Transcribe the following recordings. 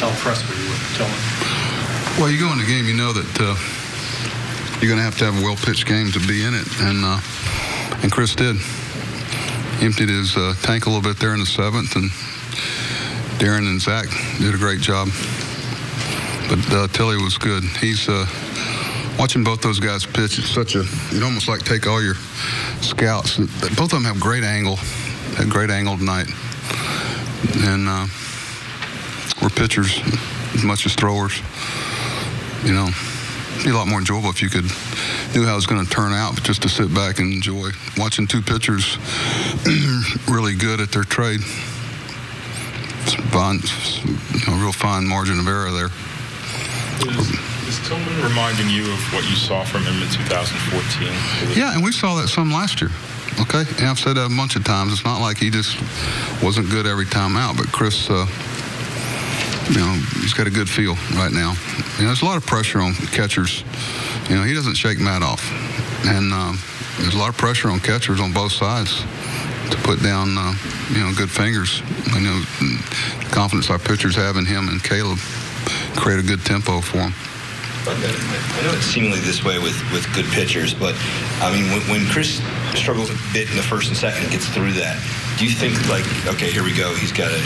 How impressed were you with Tillman? Well, you go in the game, you know that you're going to have a well-pitched game to be in it, and Chris did. He emptied his tank a little bit there in the 7th, and Darren and Zach did a great job. But Tilly was good. He's watching both those guys pitch. It's such a, you'd almost like take all your scouts. Both of them have great angle. Had great angle tonight, and we're pitchers as much as throwers. You know, it'd be a lot more enjoyable if you could knew how it was going to turn out, but just to sit back and enjoy watching two pitchers really good at their trade. It's fun, real fine margin of error there. Is Tillman reminding you of what you saw from him in 2014? Yeah, and we saw that some last year. Okay, and I've said that a bunch of times. It's not like he just wasn't good every time out, but Chris, he's got a good feel right now. There's a lot of pressure on catchers. He doesn't shake Matt off, and there's a lot of pressure on catchers on both sides to put down, good fingers. The confidence our pitchers have in him and Caleb create a good tempo for him. I know it's seemingly this way with good pitchers, but I mean, when Chris struggles a bit in the first and second, gets through that, do you think, like, okay, here we go, he's got it?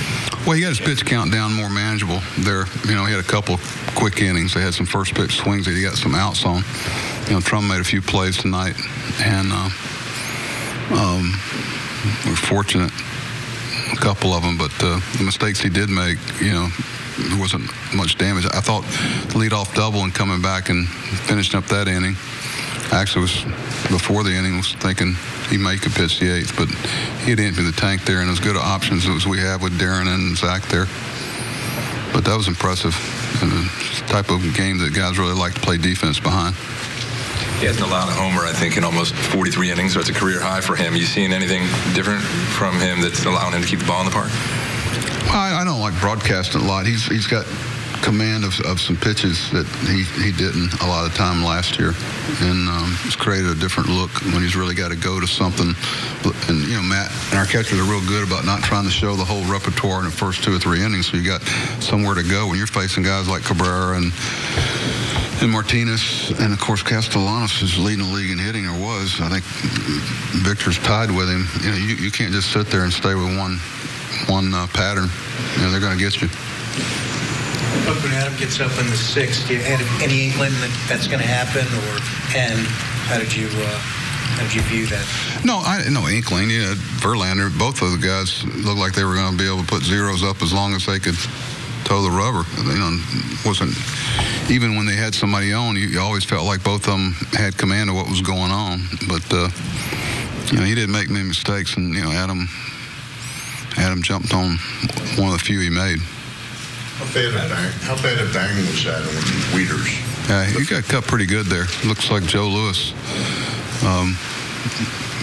Well, he got his pitch count down more manageable there. He had a couple quick innings. They had some first pitch swings that he got some outs on. Trump made a few plays tonight, and we're fortunate, a couple of them, but the mistakes he did make, there wasn't much damage. I thought the leadoff double and coming back and finishing up that inning, actually was before the inning, was thinking he may could pitch the 8th, but he had emptied the tank there, and as good options as we have with Darren and Zach there. But that was impressive. And the type of game that guys really like to play defense behind. He hasn't allowed a homer, I think, in almost 43 innings, so it's a career high for him. You seen anything different from him that's allowing him to keep the ball in the park? Well, I don't like broadcasting a lot. He's got command of some pitches that he didn't a lot of time last year, and it's created a different look when he's really got to go to something. And Matt and our catchers are real good about not trying to show the whole repertoire in the first 2 or 3 innings, so you got somewhere to go when you're facing guys like Cabrera and Martinez, and of course Castellanos is leading the league in hitting, or was. I think Victor's tied with him. You can't just sit there and stay with one pattern. They're going to get you. But when Adam gets up in the 6th, do you have any inkling that that's going to happen, and how did you view that? No inkling. Yeah, Verlander, both of the guys looked like they were going to be able to put zeros up as long as they could toe the rubber. Wasn't even when they had somebody on, you always felt like both of them had command of what was going on. But he didn't make many mistakes, and Adam jumped on one of the few he made. How bad a bang was that on Weeders? Yeah, he got cut pretty good there. Looks like Joe Lewis.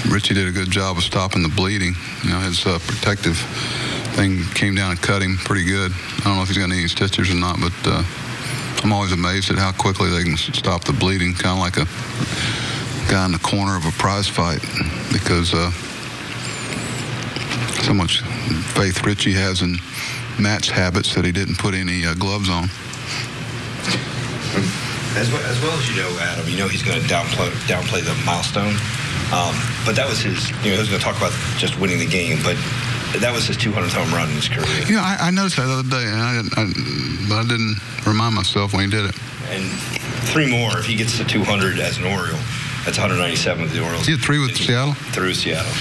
Richie did a good job of stopping the bleeding. His protective thing came down and cut him pretty good. I don't know if he's got any stitches or not, but I'm always amazed at how quickly they can stop the bleeding, kind of like a guy in the corner of a prize fight, because so much faith Richie has in Matt's habits that he didn't put any gloves on. As well as Adam, he's going to downplay the milestone. But that was his, he was going to talk about just winning the game, but that was his 200th home run in his career. I noticed that the other day, and but I didn't remind myself when he did it. And 3 more, if he gets to 200 as an Oriole, that's 197 with the Orioles. He had 3 with Seattle? 3 with Seattle.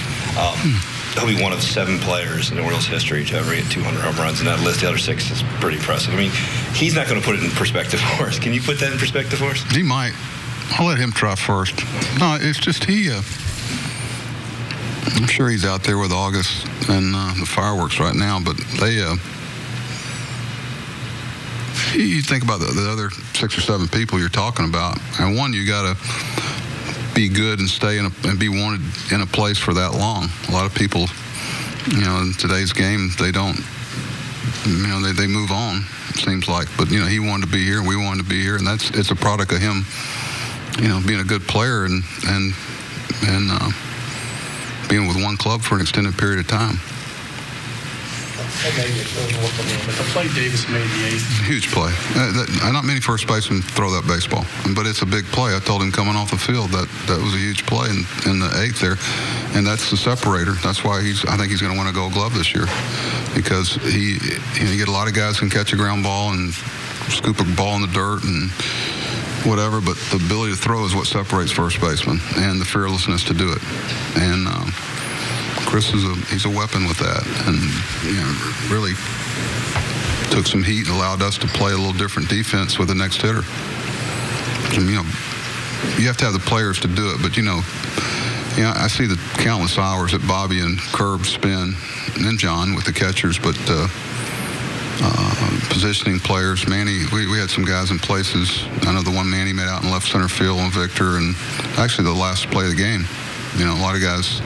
He'll be one of 7 players in the Orioles history to ever hit 200 home runs, and that list, the other 6 is pretty impressive. I mean, he's not going to put it in perspective for us. Can you put that in perspective for us? He might. I'll let him try first. No, it's just I'm sure he's out there with August and the fireworks right now, but they, you think about the other 6 or 7 people you're talking about, and one, you got to be good and stay and be wanted in a place for that long. A lot of people, in today's game, they don't, they move on, it seems like. But, he wanted to be here and we wanted to be here, and it's a product of him, being a good player and being with one club for an extended period of time. maybe it's overlooked a little bit. The play Davis made the eighth. Huge play. Not many first basemen throw that baseball, but it's a big play. I told him coming off the field that was a huge play in the eighth there, and that's the separator. That's why I think he's going to win a Gold Glove this year, because you get a lot of guys who can catch a ground ball and scoop a ball in the dirt and whatever, but the ability to throw is what separates first baseman, and the fearlessness to do it. And Chris he's a weapon with that, and really took some heat and allowed us to play a little different defense with the next hitter. And, you have to have the players to do it, but I see the countless hours that Bobby and Curb spend, and John with the catchers, but positioning players. Manny, we had some guys in places. I know the one Manny made out in left center field on Victor, and actually the last play of the game. A lot of guys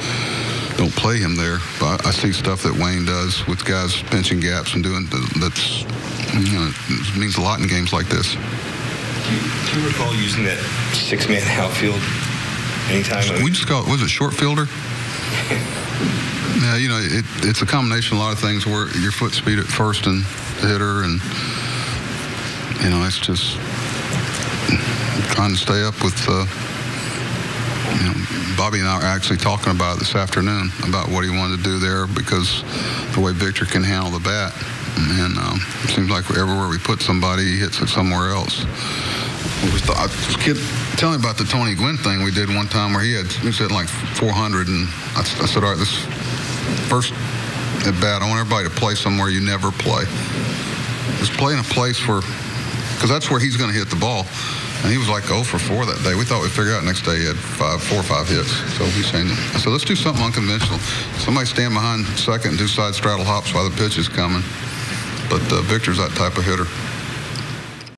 don't play him there, but I see stuff that Wayne does with guys pinching gaps and doing that's it means a lot in games like this. Do you recall using that six-man outfield anytime? We just call it, was it short fielder? Yeah, it's a combination of a lot of things where your foot speed at first and the hitter, and it's just trying to stay up with. Bobby and I are actually talking about it this afternoon about what he wanted to do there, because the way Victor can handle the bat, and it seems like everywhere we put somebody, he hits it somewhere else. Tell me about the Tony Gwynn thing we did one time where he was hitting like 400, and I said, all right, this first at bat, I want everybody to play somewhere you never play. Just play in a place because that's where he's going to hit the ball. And he was like 0 for 4 that day. We thought we'd figure out next day he had 4 or 5 hits. So we changed it. I said, let's do something unconventional. Somebody stand behind second and do side straddle hops while the pitch is coming. But Victor's that type of hitter.